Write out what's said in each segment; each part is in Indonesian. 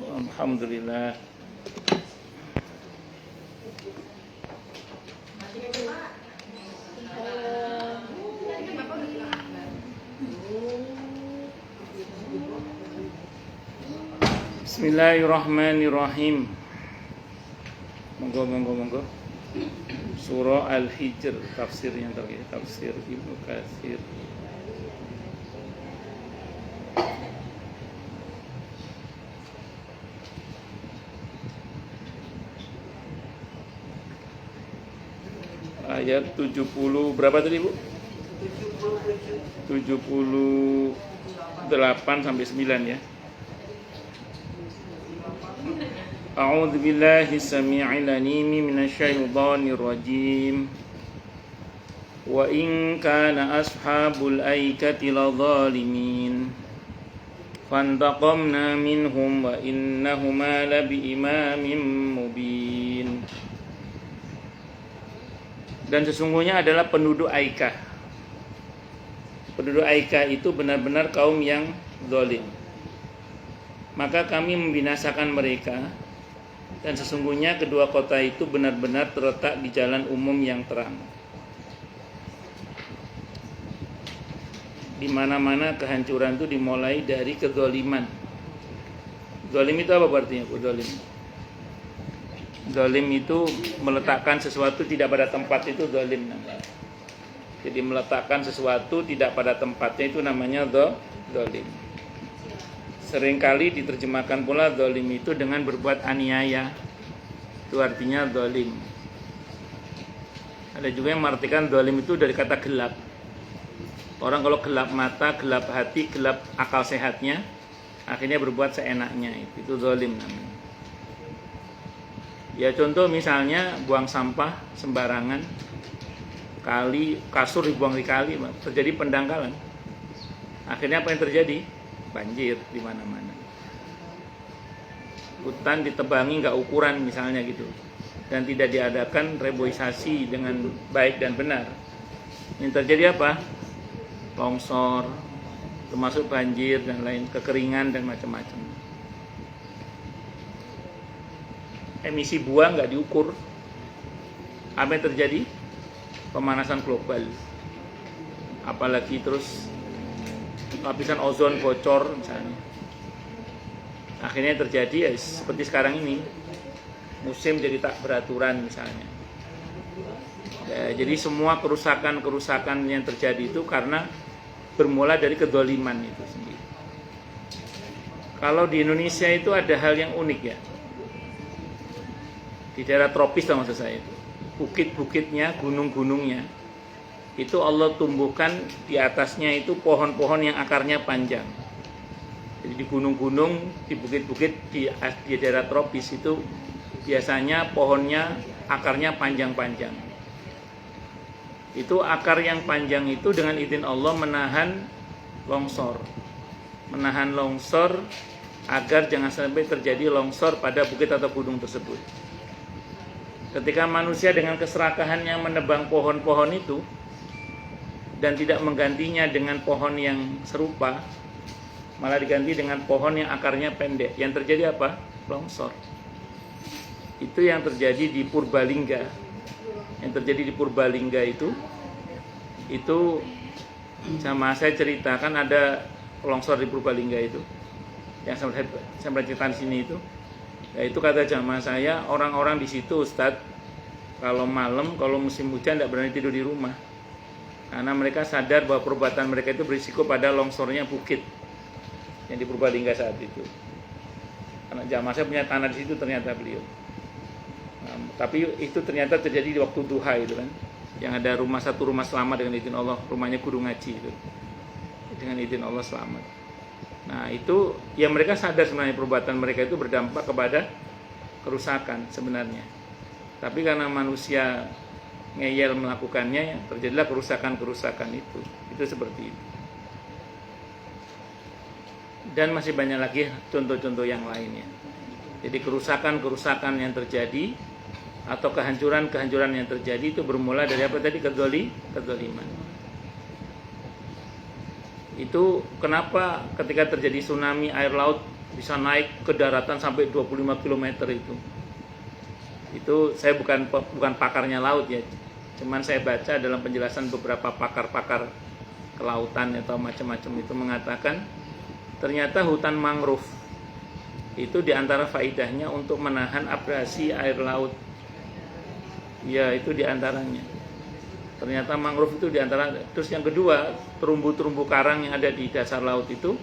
Alhamdulillah. Bismillahirrahmanirrahim. Monggo. Surah Al-Hijr, tafsir yang terakhir, tafsir Ibnu Katsir. Ayat 70 berapa tadi, Bu? 78 sampai 9 ya. A'udzu billahi samii'il 'aliim minasyaitonir rajiim. Wa in kana ashabul aikati ladh-dhalimin fantaqamna minhum wa innahuma labiimamin mubin. Dan sesungguhnya adalah penduduk Aikah. Penduduk Aikah itu benar-benar kaum yang zalim. Maka kami membinasakan mereka. Dan sesungguhnya kedua kota itu benar-benar terletak di jalan umum yang terang. Di mana-mana kehancuran itu dimulai dari kezaliman. Zalim itu apa artinya? Zalim. Zalim itu meletakkan sesuatu tidak pada tempat, itu zalim namanya. Jadi meletakkan sesuatu tidak pada tempatnya itu namanya zalim. Seringkali diterjemahkan pula zalim itu dengan berbuat aniaya. Itu artinya zalim. Ada juga yang mengartikan zalim itu dari kata gelap. Orang kalau gelap mata, gelap hati, gelap akal sehatnya, akhirnya berbuat seenaknya, itu zalim namanya. Ya contoh misalnya buang sampah sembarangan, kali kasur dibuang di kali, terjadi pendangkalan. Akhirnya apa yang terjadi? Banjir di mana-mana. Hutan ditebangi nggak ukuran misalnya gitu, dan tidak diadakan reboisasi dengan baik dan benar. Yang terjadi apa? Longsor, termasuk banjir dan lain, kekeringan dan macam-macam. Emisi buang nggak diukur. Apa yang terjadi? Pemanasan global. Apalagi terus lapisan ozon bocor misalnya. Akhirnya terjadi ya seperti sekarang ini, musim jadi tak beraturan misalnya. Ya, jadi semua kerusakan yang terjadi itu karena bermula dari kezaliman itu sendiri. Kalau di Indonesia itu ada hal yang unik ya. Di daerah tropis lah maksud saya itu. Bukit-bukitnya, gunung-gunungnya, itu Allah tumbuhkan di atasnya itu pohon-pohon yang akarnya panjang. Jadi di gunung-gunung, di bukit-bukit, di daerah tropis itu biasanya pohonnya akarnya panjang-panjang. Itu akar yang panjang itu dengan izin Allah menahan longsor. Menahan longsor agar jangan sampai terjadi longsor pada bukit atau gunung tersebut. Ketika manusia dengan keserakahannya menebang pohon-pohon itu dan tidak menggantinya dengan pohon yang serupa, malah diganti dengan pohon yang akarnya pendek, yang terjadi apa? Longsor. Itu yang terjadi di Purbalingga. Yang terjadi di Purbalingga itu sama saya ceritakan ada longsor di Purbalingga itu. Yang saya ceritakan di sini itu. Ya itu kata jamaah saya, orang-orang di situ Ustadz, kalau malam, kalau musim hujan tidak berani tidur di rumah. Karena mereka sadar bahwa perbuatan mereka itu berisiko pada longsornya bukit yang di Purbalingga saat itu. Karena jamaah saya punya tanah di situ ternyata beliau. Nah, tapi itu ternyata terjadi di waktu duha itu kan. Yang ada satu rumah selamat dengan izin Allah, rumahnya guru ngaji itu. Dengan izin Allah selamat. Nah itu ya mereka sadar sebenarnya perbuatan mereka itu berdampak kepada kerusakan sebenarnya. Tapi karena manusia ngeyel melakukannya, terjadilah kerusakan itu. Itu seperti itu. Dan masih banyak lagi contoh-contoh yang lainnya. Jadi kerusakan yang terjadi atau kehancuran yang terjadi itu bermula dari apa tadi? Kezaliman. Itu kenapa ketika terjadi tsunami air laut bisa naik ke daratan sampai 25 km itu. Itu saya bukan pakarnya laut ya, cuman saya baca dalam penjelasan beberapa pakar-pakar kelautan atau macam-macam itu mengatakan ternyata hutan mangrove itu diantara faidahnya untuk menahan abrasi air laut. Ya, itu diantaranya. Ternyata mangrove itu diantara. Terus yang kedua, terumbu-terumbu karang yang ada di dasar laut itu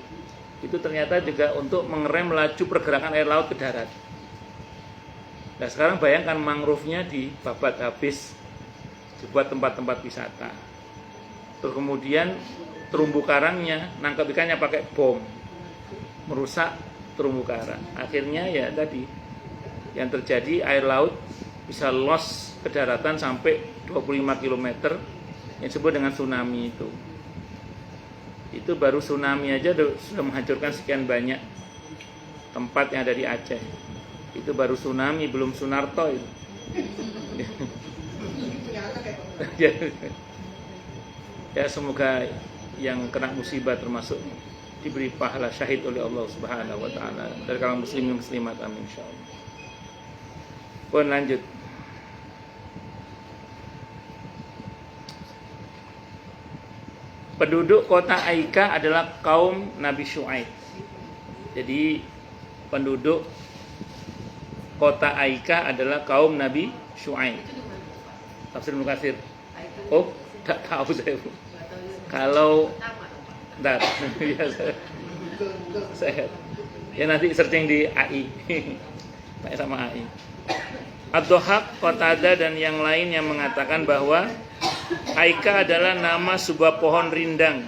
ternyata juga untuk mengerem laju pergerakan air laut ke darat. Nah sekarang bayangkan mangrove-nya dibabat habis, dibuat tempat-tempat wisata. Terus kemudian terumbu karangnya, nangkap ikannya pakai bom, merusak terumbu karang. Akhirnya ya tadi, yang terjadi air laut bisa loss ke daratan sampai 25 km, yang disebut dengan tsunami itu. Itu baru tsunami aja sudah menghancurkan sekian banyak tempat yang ada di Aceh. Itu baru tsunami, belum Sunarto itu. Ya semoga yang kena musibah termasuk diberi pahala syahid oleh Allah Subhanahu wa taala dari kalangan muslimin muslimat, amin insyaallah. Pun lanjut. Penduduk kota Aika adalah kaum Nabi Syuaib. Jadi penduduk kota Aika adalah kaum Nabi Syuaib. Tafsir Ibnu Katsir. Oh, tak tahu saya. Kalau saya ya nanti searching di AI. Pakai sama AI. Ad-Dhahhak, Qatadah dan yang lain yang mengatakan bahwa Aika adalah nama sebuah pohon rindang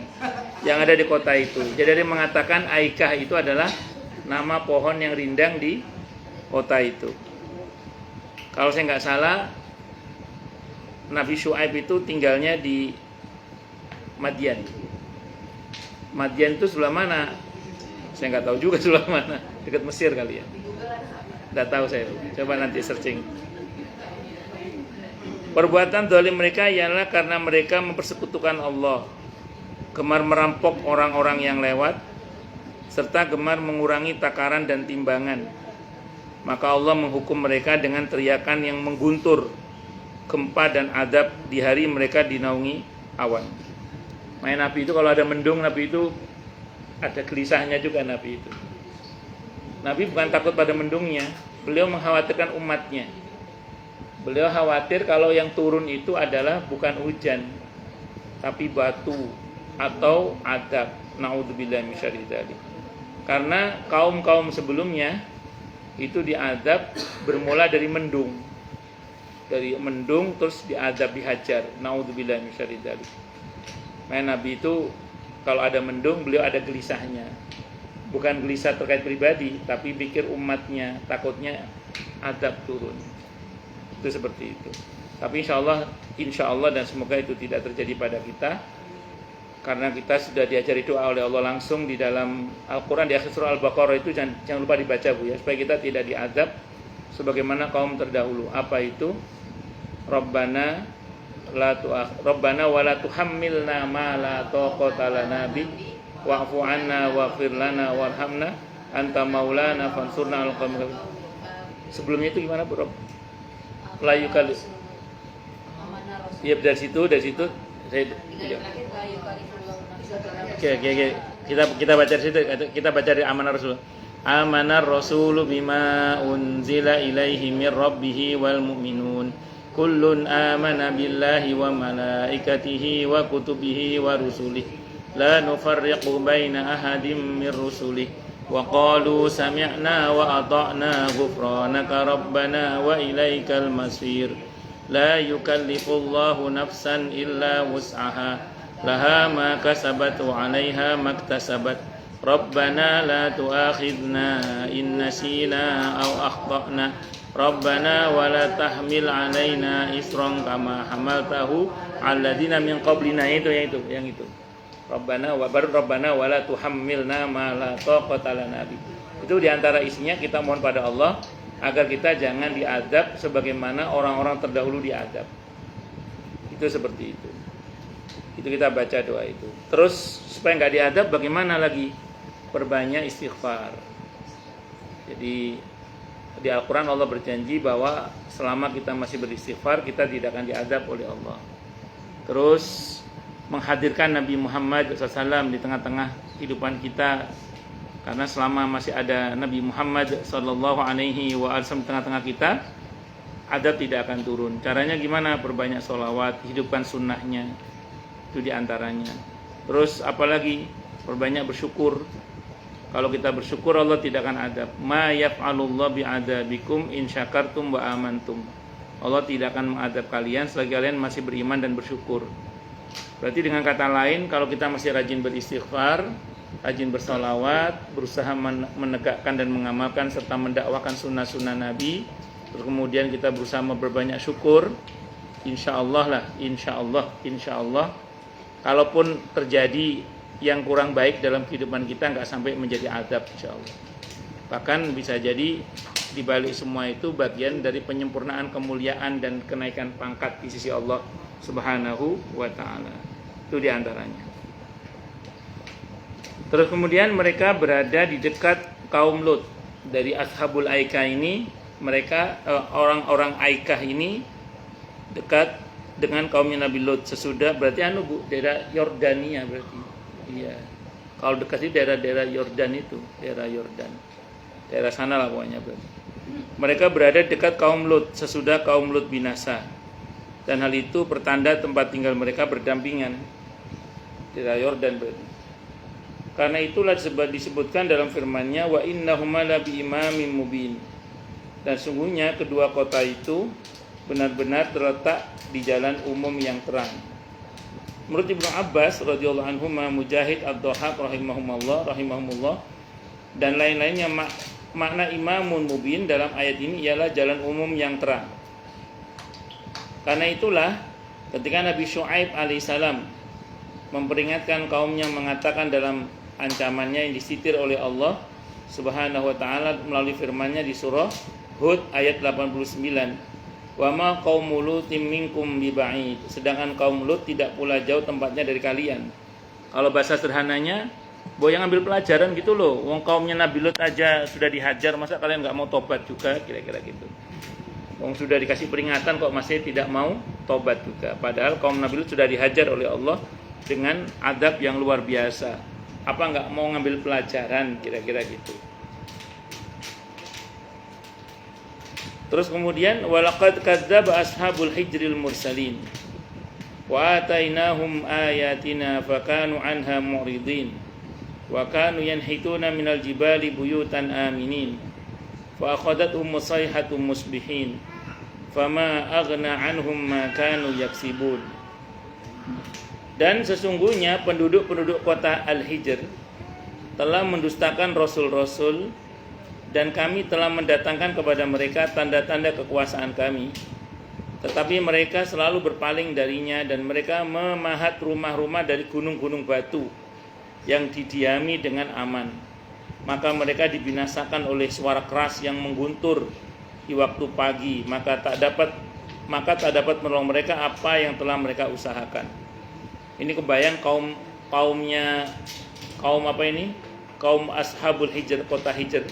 yang ada di kota itu. Jadi dia mengatakan Aika itu adalah nama pohon yang rindang di kota itu. Kalau saya nggak salah, Nabi Syuaib itu tinggalnya di Madian. Madian itu sebelah mana? Saya nggak tahu juga sebelah mana. Dekat Mesir kali ya. Nggak tahu saya. Coba nanti searching. Perbuatan zalim mereka ialah karena mereka mempersekutukan Allah, gemar merampok orang-orang yang lewat, serta gemar mengurangi takaran dan timbangan. Maka Allah menghukum mereka dengan teriakan yang mengguntur, gempa dan adab di hari mereka dinaungi awan. Main Nabi itu kalau ada mendung, Nabi itu ada gelisahnya juga Nabi itu. Nabi bukan takut pada mendungnya, beliau mengkhawatirkan umatnya. Beliau khawatir kalau yang turun itu adalah bukan hujan, tapi batu atau adab. Na'udzubillahi min syarri dzalik. Karena kaum-kaum sebelumnya itu diadab bermula dari mendung. Dari mendung terus diadab, dihajar. Na'udzubillahi min syarri dzalik. Nabi itu kalau ada mendung beliau ada gelisahnya. Bukan gelisah terkait pribadi, tapi pikir umatnya, takutnya adab turun. Itu seperti itu. Tapi insya Allah dan semoga itu tidak terjadi pada kita, karena kita sudah diajari doa oleh Allah langsung di dalam Al-Quran di akhir surah Al-Baqarah itu, jangan lupa dibaca Bu ya, supaya kita tidak diadab sebagaimana kaum terdahulu. Apa itu? Rabbana wa la tuhammilna ma la taqata lana bi wa'fu 'anna waghfir lana warhamna anta maulana fansurna 'alal qaumil kafirin. Sebelumnya itu gimana Bu Rob? Layu kali. Iya dari situ saya Oke. Kita baca situ, kita baca dari Amanar Rasul. Amanar Rasulu bima unzila ilaihi mir rabbih wal mu'minun. Kullun amana billahi wa malaikatihi wa kutubihi wa rusulihi. La nufarriqu baina ahadin mir rusulihi. Wa qalu sami'na wa ata'na ghufranaka rabbana wa ilaikal masir. La yukallifullahu nafsan illa wus'aha. Laha ma kasabat wa 'alaiha maktasabat. Rabbana la tu'akhidna in nasina aw akhtana. Rabbana wa la tahmil 'alaina isran kama hamaltahu 'alladina min qablina. Yang itu. Rabbana wa la tuhammilna ma la taqata lana bi. Itu diantara isinya kita mohon pada Allah agar kita jangan diadab sebagaimana orang-orang terdahulu diadab. Itu seperti itu. Itu kita baca doa itu. Terus supaya nggak diadab bagaimana lagi? Perbanyak istighfar. Jadi di Al-Quran Allah berjanji bahwa selama kita masih beristighfar, kita tidak akan diazab oleh Allah. Terus menghadirkan Nabi Muhammad SAW di tengah-tengah kehidupan kita, karena selama masih ada Nabi Muhammad SAW di tengah-tengah kita, azab tidak akan turun. Caranya gimana? Perbanyak sholawat, hidupkan sunnahnya, itu diantaranya. Terus apalagi? Perbanyak bersyukur. Kalau kita bersyukur, Allah tidak akan adab. Ma yaf'alullah bi'adabikum in syakartum wa amantum. Allah tidak akan mengadab kalian selagi kalian masih beriman dan bersyukur. Berarti dengan kata lain, kalau kita masih rajin beristighfar, rajin bersalawat, berusaha menegakkan dan mengamalkan serta mendakwakan sunnah-sunnah Nabi, terus kemudian kita berusaha memperbanyak syukur, insya Allah, kalaupun terjadi yang kurang baik dalam kehidupan kita, nggak sampai menjadi azab, insya Allah. Bahkan bisa jadi di balik semua itu bagian dari penyempurnaan kemuliaan dan kenaikan pangkat di sisi Allah Subhanahu wa ta'ala. Itu diantaranya. Terus kemudian mereka berada di dekat kaum Lut. Dari Ashabul Aikah ini, mereka orang-orang Aikah ini dekat dengan kaumnya Nabi Lut. Sesudah berarti daerah Yordania berarti. Iya. Kalau dekat itu daerah-daerah Yordan itu, daerah Yordan. Daerah sana lah pokoknya berarti. Mereka berada dekat kaum Lut sesudah kaum Lut binasa. Dan hal itu pertanda tempat tinggal mereka berdampingan. Daerah Yordan berarti. Karena itulah disebutkan dalam firman-Nya, wa innahuma labi imamin mubin. Dan sungguhnya kedua kota itu benar-benar terletak di jalan umum yang terang. Menurut Ibnu Abbas radhiyallahu anhu, Mujahid, Ad-Dhahhak rahimahumullah dan lain-lainnya, makna imamun mubin dalam ayat ini ialah jalan umum yang terang. Karena itulah ketika Nabi Syu'aib alaihissalam memperingatkan kaumnya, mengatakan dalam ancamannya yang disitir oleh Allah Subhanahu wa taala melalui firman-Nya di surah Hud ayat 89. Wa ma qaumul lutim minkum biba'id. Sedangkan kaum Lut tidak pula jauh tempatnya dari kalian. Kalau bahasa sederhananya, yang ambil pelajaran gitu loh. Wong kaumnya Nabi Lut aja sudah dihajar, masa kalian enggak mau tobat juga, kira-kira gitu. Wong sudah dikasih peringatan kok masih tidak mau tobat juga. Padahal kaum Nabi Lut sudah dihajar oleh Allah dengan adab yang luar biasa. Apa enggak mau ngambil pelajaran, kira-kira gitu. Terus kemudian walaqad kadzdzaba ashabul hijril mursalin wa atainahum ayatina fakanu anha mu'ridin wa kanu yanhituna minal jibali buyutan aminin fa akhadathum musayhatum musbihin fama aghna anhum ma kanu yaksibun. Dan sesungguhnya penduduk kota Al-Hijr telah mendustakan rasul-rasul, dan kami telah mendatangkan kepada mereka tanda-tanda kekuasaan kami. Tetapi mereka selalu berpaling darinya, dan mereka memahat rumah-rumah dari gunung-gunung batu yang didiami dengan aman. Maka mereka dibinasakan oleh suara keras yang mengguntur di waktu pagi. Maka tak dapat menolong mereka apa yang telah mereka usahakan. Ini kebayang kaum Ashabul Hijr, kota Hijr.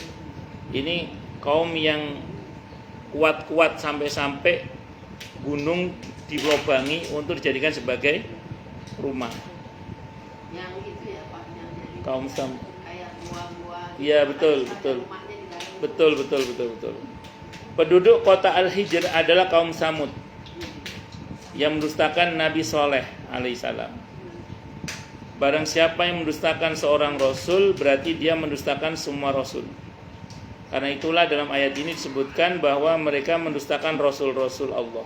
Ini kaum yang kuat-kuat sampai gunung dilobangi untuk dijadikan sebagai rumah. Yang itu ya Pak, yang jadi Kaum Sam. kayak gua-gua. Iya betul. Penduduk kota Al-Hijr adalah kaum Samud yang mendustakan Nabi Saleh alaihissalam. Barang siapa yang mendustakan seorang rasul, berarti dia mendustakan semua rasul. Karena itulah dalam ayat ini disebutkan bahwa mereka mendustakan rasul-rasul Allah.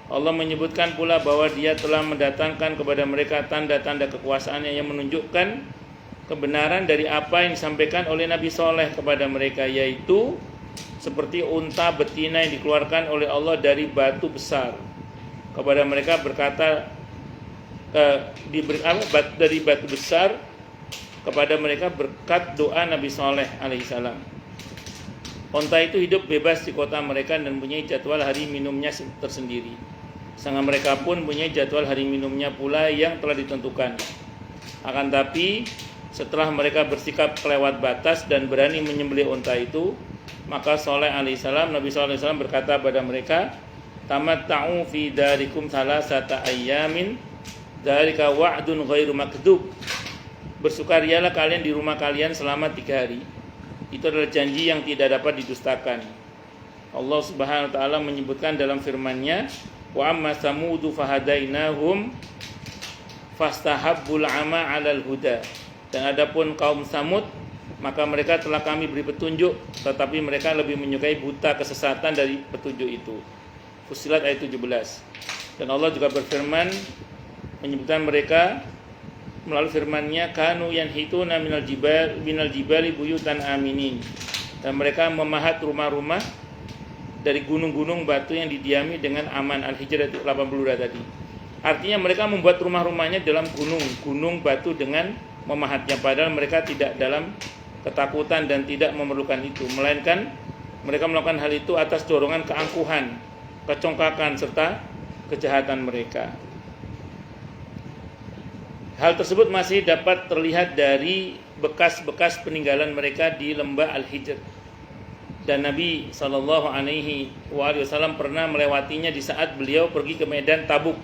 Allah menyebutkan pula bahwa Dia telah mendatangkan kepada mereka tanda-tanda kekuasaannya yang menunjukkan kebenaran dari apa yang disampaikan oleh Nabi Saleh kepada mereka, yaitu seperti unta betina yang dikeluarkan oleh Allah dari batu besar. Kepada mereka berkata dari batu besar kepada mereka berkat doa Nabi Saleh alaihissalam. Unta itu hidup bebas di kota mereka dan punya jadwal hari minumnya tersendiri. Sang mereka pun punya jadwal hari minumnya pula yang telah ditentukan. Akan tapi Setelah mereka bersikap kelewat batas dan berani menyembelih unta itu, maka Saleh alaihissalam, Nabi Saleh alaihissalam berkata pada mereka, tamatta'u fi darikum salasata ayyamin dzalika wa'dun ghairu makdzub. Bersukarialah kalian di rumah kalian selama 3 hari. Itu adalah janji yang tidak dapat didustakan. Allah Subhanahu wa taala menyebutkan dalam firman-Nya, wa amma samudu fahadainahum fastahabbul ama 'alal huda. Dan adapun kaum Samud, maka mereka telah kami beri petunjuk, tetapi mereka lebih menyukai buta kesesatan dari petunjuk itu. Fussilat ayat 17. Dan Allah juga berfirman menyebutkan mereka melalui firman-Nya, kanu yanhituna minal jibali buyutan aminin. Dan mereka memahat rumah-rumah dari gunung-gunung batu yang didiami dengan aman. Al-Hijr 82 tadi. Artinya mereka membuat rumah-rumahnya dalam gunung batu dengan memahatnya, padahal mereka tidak dalam ketakutan dan tidak memerlukan itu, melainkan mereka melakukan hal itu atas dorongan keangkuhan, kecongkakan serta kejahatan mereka. Hal tersebut masih dapat terlihat dari bekas-bekas peninggalan mereka di lembah Al-Hijr. Dan Nabi SAW pernah melewatinya di saat beliau pergi ke medan Tabuk.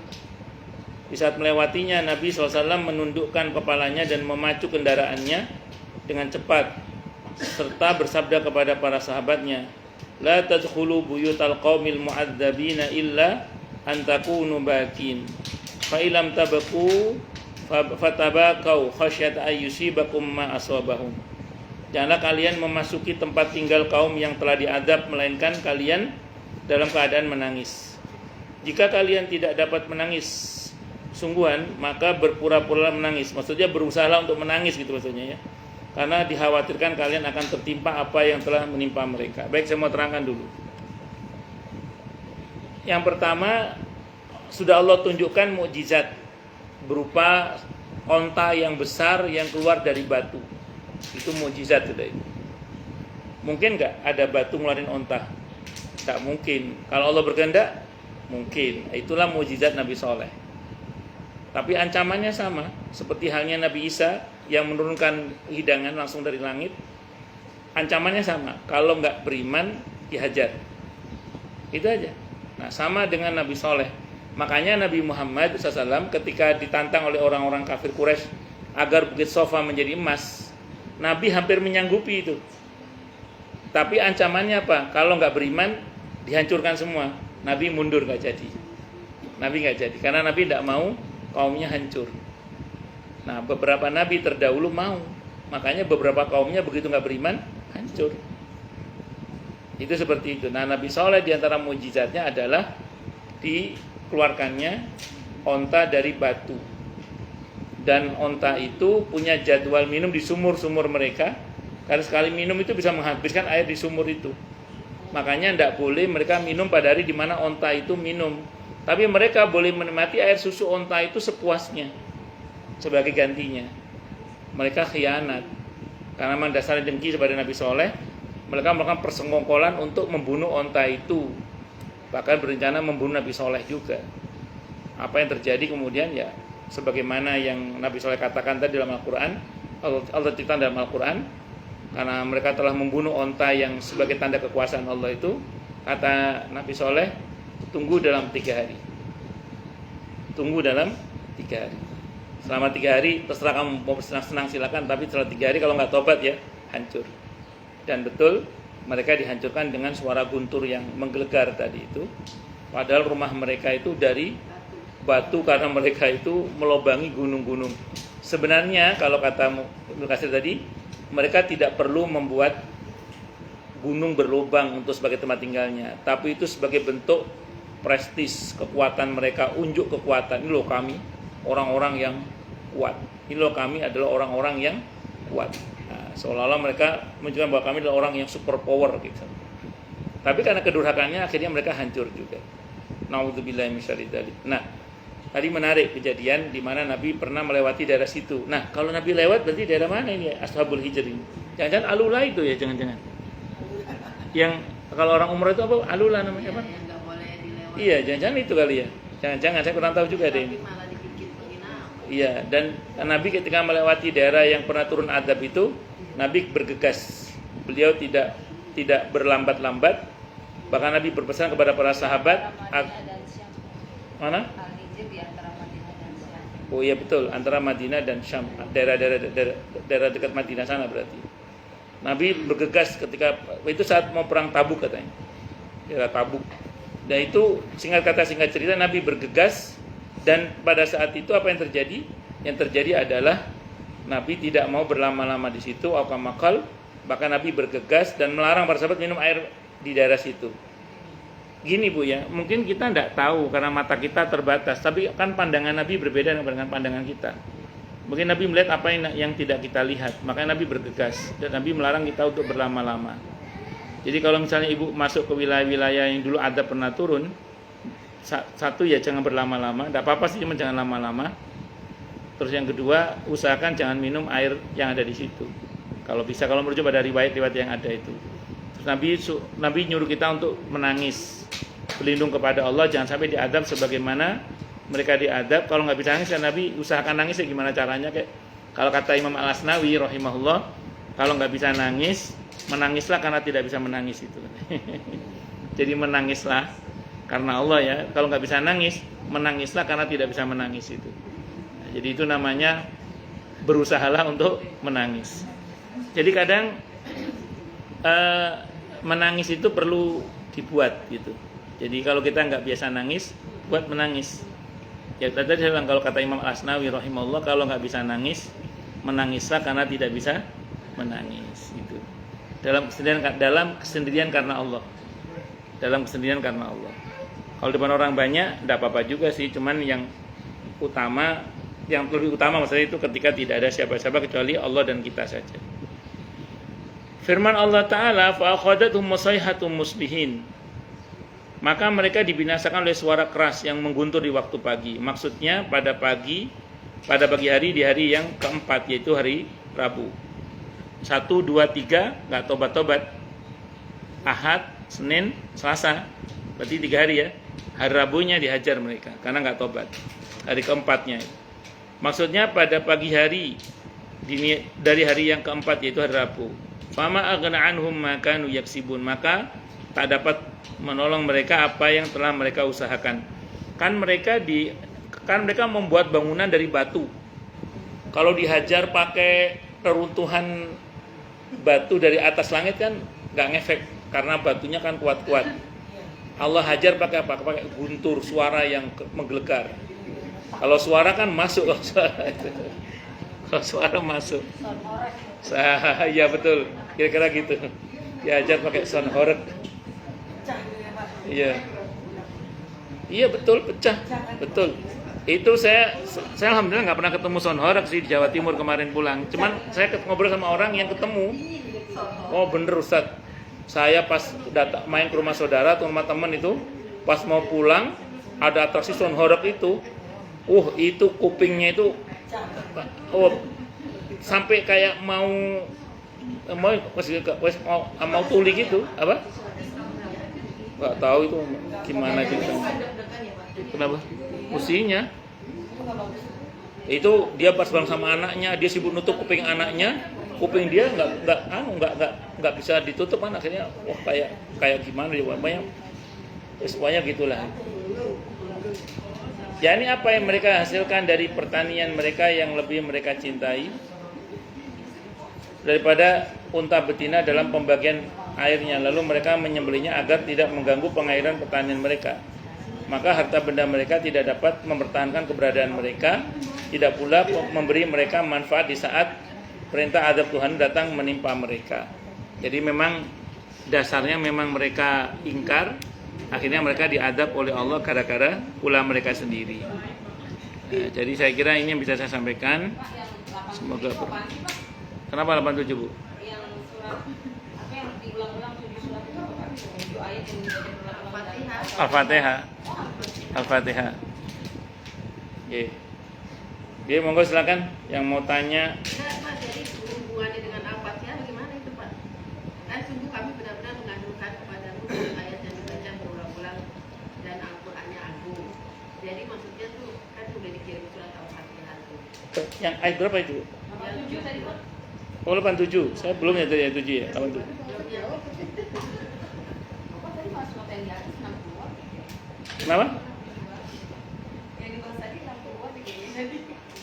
Di saat melewatinya, Nabi SAW menundukkan kepalanya dan memacu kendaraannya dengan cepat, serta bersabda kepada para sahabatnya, la tadkhulu buyutal qaumil mu'adzabina illa an takunu bakin fa ilam tabaku fatabakau khasyata ayyusibakum ma asabahum. Janganlah kalian memasuki tempat tinggal kaum yang telah diadab, melainkan kalian dalam keadaan menangis. Jika kalian tidak dapat menangis sungguhan, maka berpura-pura menangis. Maksudnya berusaha untuk menangis gitu maksudnya ya. Karena dikhawatirkan kalian akan tertimpa apa yang telah menimpa mereka. Baik, saya mau terangkan dulu. Yang pertama, sudah Allah tunjukkan mukjizat berupa onta yang besar yang keluar dari batu. Itu mukjizat sudah itu. Mungkin enggak ada batu ngeluarin onta? Tak mungkin. Kalau Allah berkehendak, mungkin. Itulah mukjizat Nabi Saleh. Tapi ancamannya sama, seperti halnya Nabi Isa yang menurunkan hidangan langsung dari langit. Ancamannya sama, kalau nggak beriman dihajar. Itu aja. Nah, sama dengan Nabi Saleh. Makanya Nabi Muhammad SAW ketika ditantang oleh orang-orang kafir Quraisy agar Bukit Sofa menjadi emas, Nabi hampir menyanggupi itu. Tapi ancamannya apa? Kalau nggak beriman dihancurkan semua. Nabi mundur, nggak jadi. Nabi nggak jadi, karena Nabi tidak mau kaumnya hancur. Nah, beberapa nabi terdahulu mau, makanya beberapa kaumnya begitu nggak beriman hancur. Itu seperti itu. Nah, Nabi Saleh diantara mukjizatnya adalah dikeluarkannya onta dari batu. Dan onta itu punya jadwal minum di sumur-sumur mereka, karena sekali minum itu bisa menghabiskan air di sumur itu. Makanya tidak boleh mereka minum pada hari di mana onta itu minum. Tapi mereka boleh menikmati air susu onta itu sepuasnya sebagai gantinya. Mereka khianat karena memang dasarnya dengki kepada Nabi Saleh. Mereka melakukan persengkongkolan untuk membunuh onta itu, bahkan berencana membunuh Nabi Saleh juga. Apa yang terjadi kemudian ya sebagaimana yang Nabi Saleh katakan tadi dalam Al-Quran. Allah ceritakan dalam Al-Quran, karena mereka telah membunuh onta yang sebagai tanda kekuasaan Allah itu, kata Nabi Saleh, tunggu dalam 3 hari. Tunggu dalam 3 hari. Selama 3 hari terserah kamu mau senang-senang silakan, tapi setelah 3 hari kalau nggak tobat ya hancur. Dan betul mereka dihancurkan dengan suara guntur yang menggelegar tadi itu. Padahal rumah mereka itu dari batu karena mereka itu melobangi gunung-gunung. Sebenarnya kalau kata Ibnu Katsir tadi, mereka tidak perlu membuat gunung berlubang untuk sebagai tempat tinggalnya, tapi itu sebagai bentuk prestis, kekuatan mereka, unjuk kekuatan. Ini loh kami orang-orang yang kuat. Ini loh kami adalah orang-orang yang kuat. Nah, seolah-olah mereka menunjukkan bahwa kami adalah orang yang super power gitu. Tapi karena kedurhakannya akhirnya mereka hancur juga. Nauzubillahi min syarri dzalik. Nah, tadi menarik kejadian di mana Nabi pernah melewati daerah situ. Nah, kalau Nabi lewat berarti daerah mana ini? Ashabul Hijr ini. Jangan-jangan Alula itu ya, jangan-jangan. Yang kalau orang umrah itu apa? Alula namanya apa? Yang nggak boleh dilewati. Iya, jangan-jangan itu kali ya. Jangan-jangan saya kurang tahu juga deh ini. Tapi malah dibikin penginapan. Iya, dan Nabi ketika melewati daerah yang pernah turun azab itu, Nabi bergegas. Beliau tidak berlambat-lambat. Bahkan Nabi berpesan kepada para sahabat, mana? Oh iya betul, antara Madinah dan Syam, daerah dekat Madinah sana berarti. Nabi bergegas ketika itu saat mau perang Tabuk katanya. Daerah Tabuk. Dan itu singkat cerita Nabi bergegas, dan pada saat itu apa yang terjadi? Yang terjadi adalah Nabi tidak mau berlama-lama di situ, akamakal, bahkan Nabi bergegas dan melarang para sahabat minum air di daerah situ. Gini Bu ya, mungkin kita tidak tahu karena mata kita terbatas, tapi kan pandangan Nabi berbeda dengan pandangan kita. Mungkin Nabi melihat apa yang tidak kita lihat, makanya Nabi bergegas dan Nabi melarang kita untuk berlama-lama. Jadi kalau misalnya Ibu masuk ke wilayah-wilayah yang dulu ada pernah turun, satu ya jangan berlama-lama, tidak apa-apa sih, cuma jangan lama-lama. Terus yang kedua, usahakan jangan minum air yang ada di situ. Kalau bisa, kalau merujuk pada riwayat-riwayat yang ada itu. Terus Nabi nyuruh kita untuk menangis, berlindung kepada Allah, jangan sampai diadab sebagaimana mereka diadab. Kalau nggak bisa nangis, ya Nabi usahakan nangis ya gimana caranya. Kayak kalau kata Imam Al-Asnawi rahimahullah, kalau nggak bisa nangis, menangislah karena tidak bisa menangis itu. Jadi menangislah karena Allah ya. Kalau nggak bisa nangis, menangislah karena tidak bisa menangis itu. Nah, jadi itu namanya berusahalah untuk menangis. Jadi kadang menangis itu perlu dibuat gitu. Jadi kalau kita nggak biasa nangis, buat menangis. Ya tadi saya bilang kalau kata Imam Asnawi rahimahullah, kalau nggak bisa nangis, menangislah karena tidak bisa menangis. Gitu. Dalam kesendirian karena Allah. Dalam kesendirian karena Allah. Kalau depan orang banyak, tidak apa-apa juga sih. Cuman yang lebih utama maksudnya itu ketika tidak ada siapa-siapa kecuali Allah dan kita saja. Firman Allah Ta'ala, فَأَخَذَتْهُمْ مُصَيْحَةٌ مُصْبِحِينَ. Maka mereka dibinasakan oleh suara keras yang mengguntur di waktu pagi. Maksudnya pada pagi hari di hari yang keempat, yaitu hari Rabu. 1, 2, 3 nggak tobat-tobat. Ahad, Senin, Selasa, berarti 3 hari ya. Hari Rabunya dihajar mereka karena nggak tobat. Hari keempatnya. Maksudnya pada pagi hari dari hari yang keempat, yaitu hari Rabu. Fama aghna anhum ma kanu yaksibun, maka tak dapat menolong mereka apa yang telah mereka usahakan. Kan mereka membuat bangunan dari batu. Kalau dihajar pakai reruntuhan batu dari atas langit kan nggak ngefek karena batunya kan kuat-kuat. Allah hajar pakai apa? Pakai guntur, suara yang menggelegar. Kalau suara kan masuk, kalau suara masuk. Ya betul, kira-kira gitu. Diajar pakai sound horeg. Iya betul, pecah, betul. Itu saya alhamdulillah nggak pernah ketemu sound horeg sih di Jawa Timur kemarin pulang. Cuman saya ngobrol sama orang yang ketemu. Oh bener Ustaz, saya pas main ke rumah saudara atau rumah teman itu, pas mau pulang ada atraksi sound horeg itu. Itu kupingnya itu sampai kayak mau tuli gitu, apa? Nggak tahu itu gimana gitu. Kenapa? Musinya itu dia pas bareng sama anaknya, dia sibuk nutup kuping anaknya, kuping dia nggak bisa ditutup kan, akhirnya kayak gimana ya, pokoknya gitulah. Ya ini apa yang mereka hasilkan dari pertanian mereka yang lebih mereka cintai daripada unta betina dalam pembagian airnya. Lalu mereka menyembelihnya agar tidak mengganggu pengairan pertanian mereka. Maka harta benda mereka tidak dapat mempertahankan keberadaan mereka, tidak pula memberi mereka manfaat di saat perintah azab Tuhan datang menimpa mereka. Jadi memang dasarnya memang mereka ingkar. Akhirnya mereka diadab oleh Allah gara-gara ulah mereka sendiri. Nah, jadi saya kira ini yang bisa saya sampaikan. Semoga. Kenapa 87 Bu? Yang surat apa yang diulang-ulang 7 surat itu apa? 7 ayat yang diulang-ulang. Al-Fatihah. Oke. Dia monggo silakan yang mau tanya. Pak, jadi hubungannya dengan Al-Fatihah bagaimana itu Pak? Kan sungguh kami benar-benar mengandungkan kepadamu ayat yang dibaca berulang-ulang dan Al-Qur'annya agung. Jadi maksudnya tuh kan sudah dikirim surat Al-Fatihah tuh. Yang ayat berapa itu? 87 tadi Pak. Oh 87. Saya belum ya tadi ayat 7 ya. 87. Bapak tadi pas nota yang di atas 60-an. Kenapa? Yang dibahas tadi 60-an kayaknya tadi.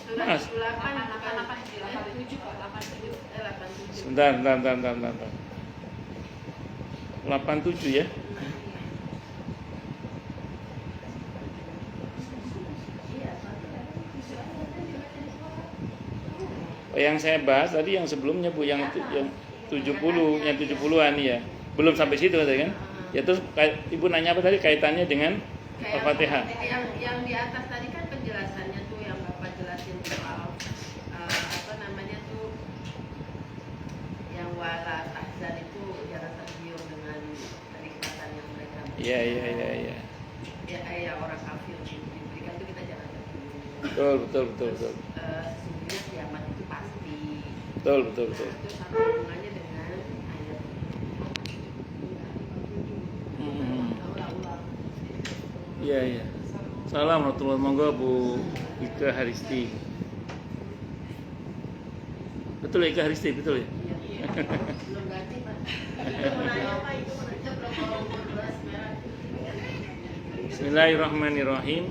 Surat Mas. 8 87 Pak, 87. 87. Sebentar. 87 ya. Oh, yang saya bahas tadi yang sebelumnya Bu, yang 70, yang 70-an ya. Belum sampai situ tadi kan? Ya terus Ibu nanya apa tadi kaitannya dengan Al-Fatihah? Yang di atas tadi kan penjelasannya tuh yang Bapak jelasin soal apa namanya tuh yang wala tahzan itu jangan tergiur dengan kenikmatan yang mereka Iya. ya orang kafir diberikan itu kita jangan tergiur. Betul. Sesungguhnya kiamat itu pasti. Betul. Itu sama hubungannya dengan ayat Iya. Salam warahmatullahi wabarakatuh Bu Ika Haristi. Betul ya Ika Haristi, betul ya? belum ganti Pak. Itu mau nanya Pak, itu mau nanya berapa umur beras merah. Bismillahirrahmanirrahim.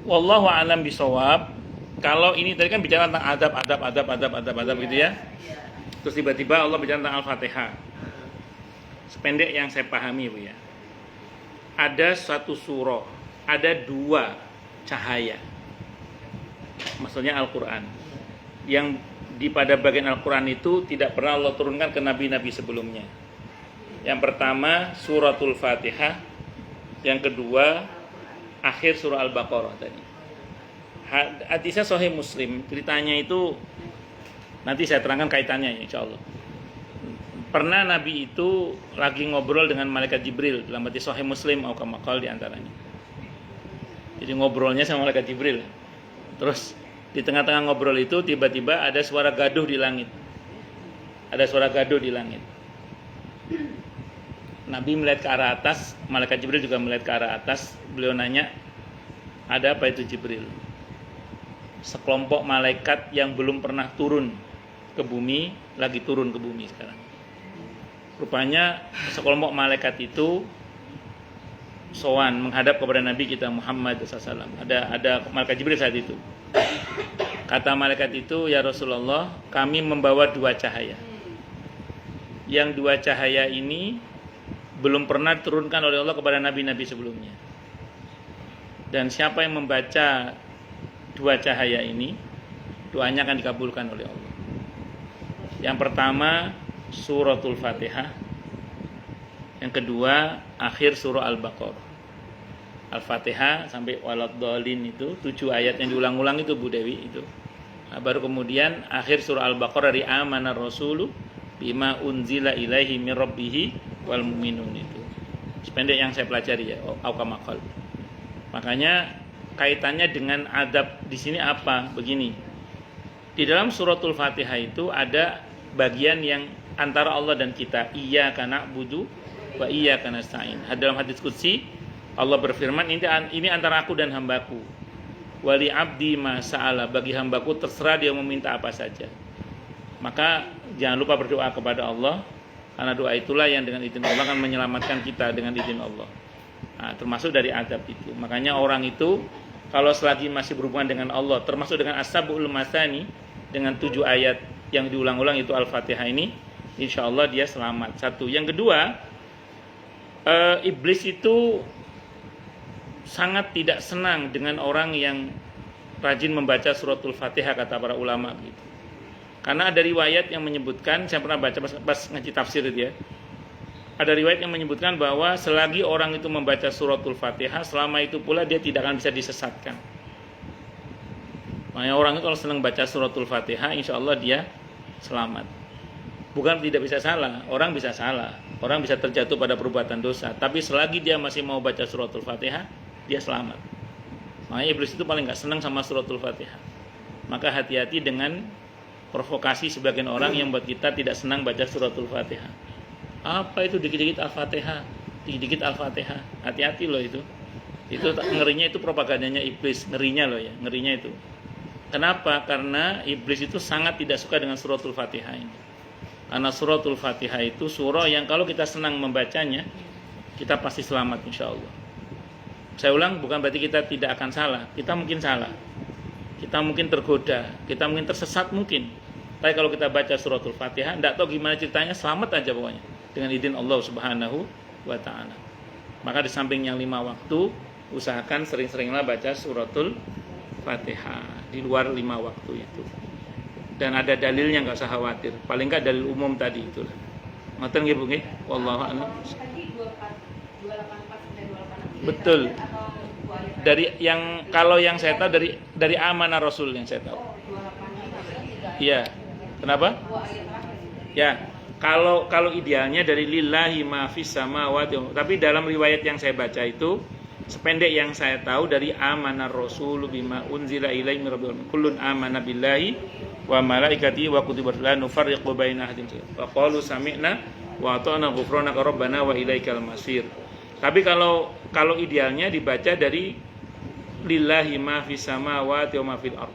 Wallahu a'lam bishawab. Kalau ini tadi kan bicara tentang adab gitu ya. Terus tiba-tiba Allah bicara tentang Al-Fatihah. Sependek yang saya pahami Bu ya. Ada satu surah, ada dua cahaya. Maksudnya Al-Qur'an. Yang pada bagian Al-Qur'an itu tidak pernah Allah turunkan ke nabi-nabi sebelumnya. Yang pertama suratul Fatihah, yang kedua akhir surah Al-Baqarah tadi. Hadisnya Sahih Muslim, ceritanya itu nanti saya terangkan kaitannya ya, insyaallah. Pernah Nabi itu lagi ngobrol dengan malaikat Jibril dalam hadis Sahih Muslim atau kamakal di antaranya. Jadi ngobrolnya sama malaikat Jibril. Terus di tengah-tengah ngobrol itu tiba-tiba ada suara gaduh di langit. Ada suara gaduh di langit. Nabi melihat ke arah atas, malaikat Jibril juga melihat ke arah atas. Beliau nanya, ada apa itu Jibril? Sekelompok malaikat yang belum pernah turun ke bumi, lagi turun ke bumi sekarang. Rupanya sekelompok malaikat itu sowan menghadap kepada Nabi kita Muhammad SAW. Ada malaikat Jibril saat itu. Kata malaikat itu, ya Rasulullah, kami membawa dua cahaya. Yang dua cahaya ini belum pernah diturunkan oleh Allah kepada nabi-nabi sebelumnya. Dan siapa yang membaca dua cahaya ini, doanya akan dikabulkan oleh Allah. Yang pertama suratul Fatihah, yang kedua akhir surah Al-Baqarah. Al-Fatihah sampai waladhdallin itu 7 ayat yang diulang-ulang itu Bu Dewi itu. Nah, baru kemudian akhir surah Al-Baqarah dari amanar rasulu bima unzila ilaihi mir rabbih wal mu'minun itu. Sependek yang saya pelajari ya, aukamakal. Makanya kaitannya dengan adab di sini apa? Begini. Di dalam suratul Fatihah itu ada bagian yang antara Allah dan kita, iyyaka na'budu wa iyyaka nasta'in. Dalam hadis qudsi Allah berfirman, ini antara aku dan hambaku. Wali abdi ma sa'ala, bagi hambaku terserah dia meminta apa saja. Maka jangan lupa berdoa kepada Allah, karena doa itulah yang dengan izin Allah akan menyelamatkan kita dengan izin Allah. Nah, termasuk dari adab itu. Makanya orang itu kalau selagi masih berhubungan dengan Allah, termasuk dengan as-sab'ul masani, dengan 7 ayat yang diulang-ulang itu Al-Fatihah ini, insya Allah dia selamat. Satu. Yang kedua, iblis itu sangat tidak senang dengan orang yang rajin membaca suratul Fatihah, kata para ulama gitu. Karena ada riwayat yang menyebutkan, saya pernah baca pas ngaji tafsir itu ya. Ada riwayat yang menyebutkan bahwa selagi orang itu membaca suratul Fatihah, selama itu pula dia tidak akan bisa disesatkan. Makanya orang itu kalau senang baca suratul Fatihah, insya Allah dia selamat. Bukan tidak bisa salah, orang bisa salah, orang bisa terjatuh pada perbuatan dosa. Tapi selagi dia masih mau baca suratul Fatihah, dia selamat. Makanya iblis itu paling gak senang sama suratul Fatihah. Maka hati-hati dengan provokasi sebagian orang yang buat kita tidak senang baca suratul Fatihah. Apa itu dikit-dikit Al-Fatihah? Dikit-dikit Al-Fatihah. Hati-hati loh itu. Itu ngerinya itu propagandanya iblis, ngerinya loh ya, ngerinya itu. Kenapa? Karena iblis itu sangat tidak suka dengan suratul Fatihah ini. Karena suratul Fatihah itu surah yang kalau kita senang membacanya, kita pasti selamat insya Allah. Saya ulang, bukan berarti kita tidak akan salah. Kita mungkin salah, kita mungkin tergoda, kita mungkin tersesat mungkin. Tapi kalau kita baca suratul Fatihah, tidak tahu gimana ceritanya, selamat aja pokoknya dengan izin Allah Subhanahu wa Ta'ala. Maka di samping yang 5 waktu, usahakan sering-seringlah baca suratul Fatihah di luar 5 waktu itu. Dan ada dalilnya, nggak usah khawatir. Paling nggak dalil umum tadi itulah. Ngoten nggih Bu nggih? Wallahu a'lam. Tadi 284 sampai 286. Betul. Atau dua ayat. Dari yang kalau yang saya tahu dari amanah Rasul yang saya tahu. Oh, 285. Iya. Kenapa? Dua ayat terakhir. Ya. Kalau idealnya dari lillahi ma fis samawati. Tapi dalam riwayat yang saya baca itu sependek yang saya tahu dari amanah Rasul bima unzila ilaihi min rabbil kullun amana billahi wa malaikatihi wa kutubihi la nufarriqu baina ahadin wa qalu sami'na wa ata'na ghufranaka rabbana wa ilaikal masir. Tapi kalau idealnya dibaca dari lillahi ma fis samawati wa ma fil ardh.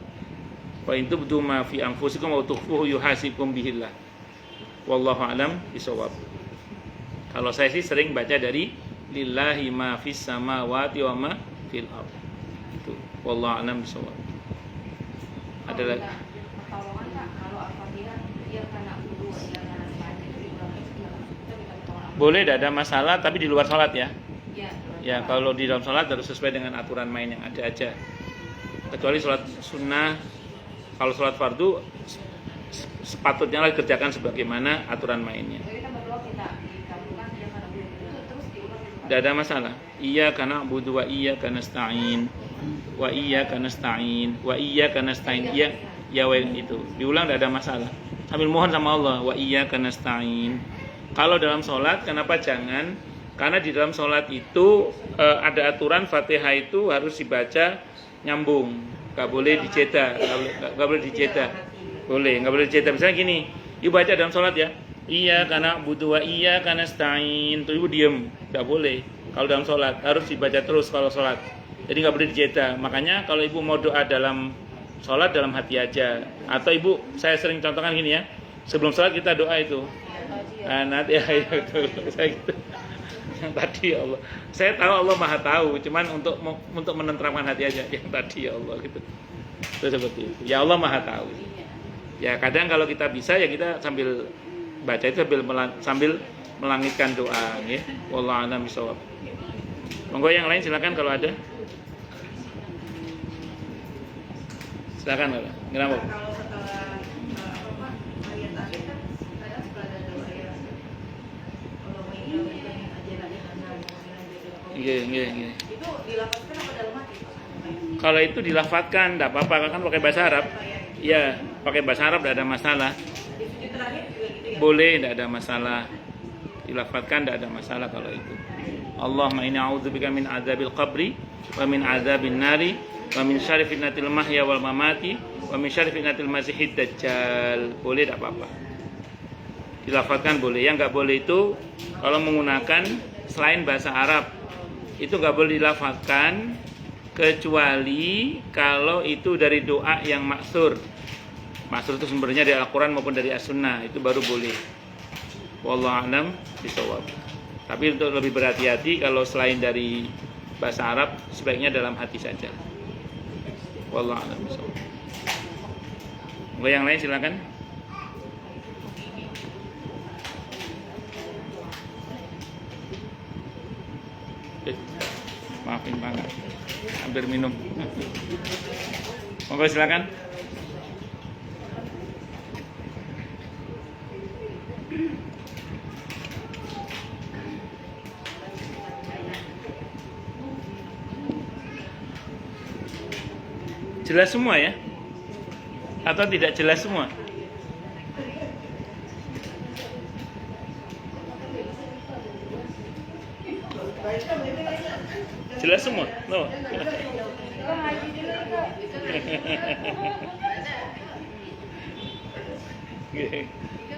Wa in tubdu ma fi anfusikum wa tukhfuhu yuhasibkum bihillah. Wallahu a'lam bishawab. Kalau saya sih sering baca dari lillahi ma fis samawati wa ma fil ardh. Itu wallahu a'lam bishawab. Ada lagi? Pertolongan Kak, kalau Al-Fatihah dia karena guru dia karena sepanjang itu diulang terus kita minta pertolongan. Boleh, tidak ada masalah, tapi di luar sholat ya. Iya. Ya, kalau di dalam sholat harus sesuai dengan aturan main yang ada aja. Kecuali sholat sunnah, kalau sholat fardu sepatutnya lah dikerjakan sebagaimana aturan mainnya. Jadi kita berdoa kita dikabulkan dia karena guru itu terus diulang terus. Tidak ada masalah. Iyyaka na'budu wa iyyaka nasta'in. Wa iyyaka nasta'in. Wa iyyaka nasta'in. Iya, ya itu. Diulang tidak ada masalah. Sambil mohon sama Allah, wa iyyaka nasta'in. Kalau dalam sholat, kenapa jangan? Karena di dalam sholat itu ada aturan Fatihah itu harus dibaca nyambung, nggak boleh diceda, nggak boleh diceda, boleh, nggak boleh diceda. Misalnya gini, ibu baca dalam sholat ya, iya karena butuh wa iya karena stain, tuh ibu diem, nggak boleh. Kalau dalam sholat harus dibaca terus kalau sholat, jadi nggak boleh diceda. Makanya kalau ibu mau doa dalam sholat dalam hati aja, atau ibu, saya sering contohkan gini ya, sebelum sholat kita doa itu, nanti ya betul, saya gitu. Yang tadi ya Allah, saya tahu Allah maha tahu, cuman untuk menenteramkan hati aja yang tadi ya Allah gitu. Itu seperti itu. Ya Allah maha tahu. Ya kadang kalau kita bisa ya kita sambil baca itu sambil melangitkan doa, ya. Wallahu a'lam bishawab. Monggo yang lain silakan kalau ada. Silakan Bapak. Kenapa? Kalau setelah ayat akhir kan kadang suka ada doa ya. Kalau ini Iya. itu dilafazkan apa dalam hati Pak? Kalau itu dilafatkan, tidak apa-apa, kan pakai bahasa Arab. Iya, pakai bahasa Arab tidak ada masalah. Di sujud terakhir juga gitu ya? Boleh, tidak ada masalah. Dilafatkan tidak ada masalah kalau itu. Allahumma inni a'udzubika min adzabil qabri wa min adzabin nari wa min syarri fitnatil mahya wal mamati wa min syarri fitnatil masihid dajjal. Boleh, tidak apa-apa. Dilafatkan boleh. Yang nggak boleh itu kalau menggunakan selain bahasa Arab. Itu nggak boleh dilafazkan kecuali kalau itu dari doa yang maksur. Maksur itu sumbernya dari Al-Quran maupun dari As-Sunnah, itu baru boleh. Wallahu a'lam bishawab. Tapi untuk lebih berhati-hati kalau selain dari bahasa Arab sebaiknya dalam hati saja. Wallahu a'lam bishawab. Yang lain silakan. Maafin banget, hampir minum. Monggo silakan. Jelas semua ya? Atau tidak jelas semua? Jelas semua? No. Itu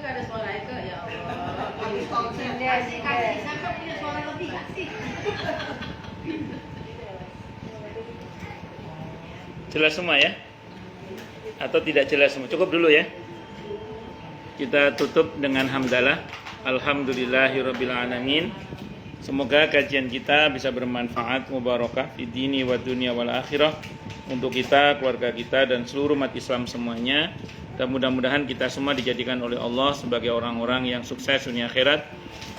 gak ada suara itu ya Allah. Kasih sampai punya suara lebih kasih. Jelas semua ya? Atau tidak jelas semua? Cukup dulu ya. Kita tutup dengan hamdalah. Alhamdulillahirabbil alamin. Semoga kajian kita bisa bermanfaat, mubarakah di dini wa dunia wal akhirah untuk kita, keluarga kita dan seluruh umat Islam semuanya. Dan mudah-mudahan kita semua dijadikan oleh Allah sebagai orang-orang yang sukses dunia akhirat,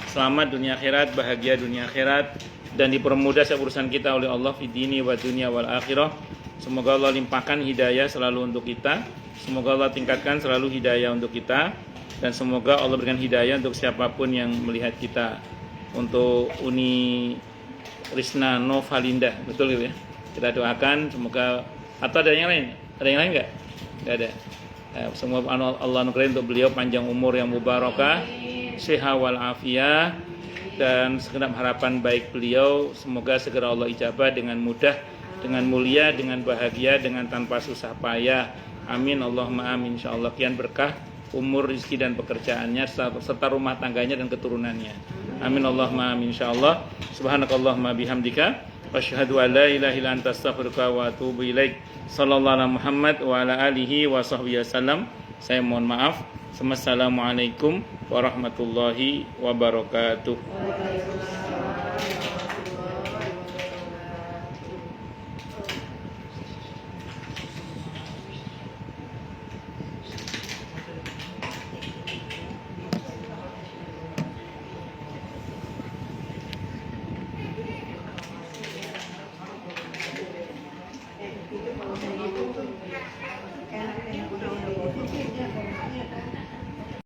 selamat dunia akhirat, bahagia dunia akhirat, dan dipermudah urusan kita oleh Allah di dini wa dunia wal akhirah. Semoga Allah limpahkan hidayah selalu untuk kita. Semoga Allah tingkatkan selalu hidayah untuk kita. Dan semoga Allah berikan hidayah untuk siapapun yang melihat kita. Untuk Uni Risna Novalinda, betul gitu ya. Kita doakan semoga, atau ada yang lain? Ada yang lain enggak? Enggak ada. Semua Allah anugerahi untuk beliau panjang umur yang mubarakah, sehat wal afiyah, dan segenap harapan baik beliau semoga segera Allah ijabah dengan mudah, dengan mulia, dengan bahagia, dengan tanpa susah payah. Amin Allahumma amin insyaallah. Kian berkah umur, rezeki dan pekerjaannya serta rumah tangganya dan keturunannya. Amin Allahumma amin insyaallah. Subhanakallahumma bihamdika asyhadu an la ilaha illa anta astaghfiruka wa atubu ilaik. Sallallahu alaihi Muhammad wa ala alihi wa sahbihi wasallam. Saya mohon maaf. Assalamualaikum warahmatullahi wabarakatuh.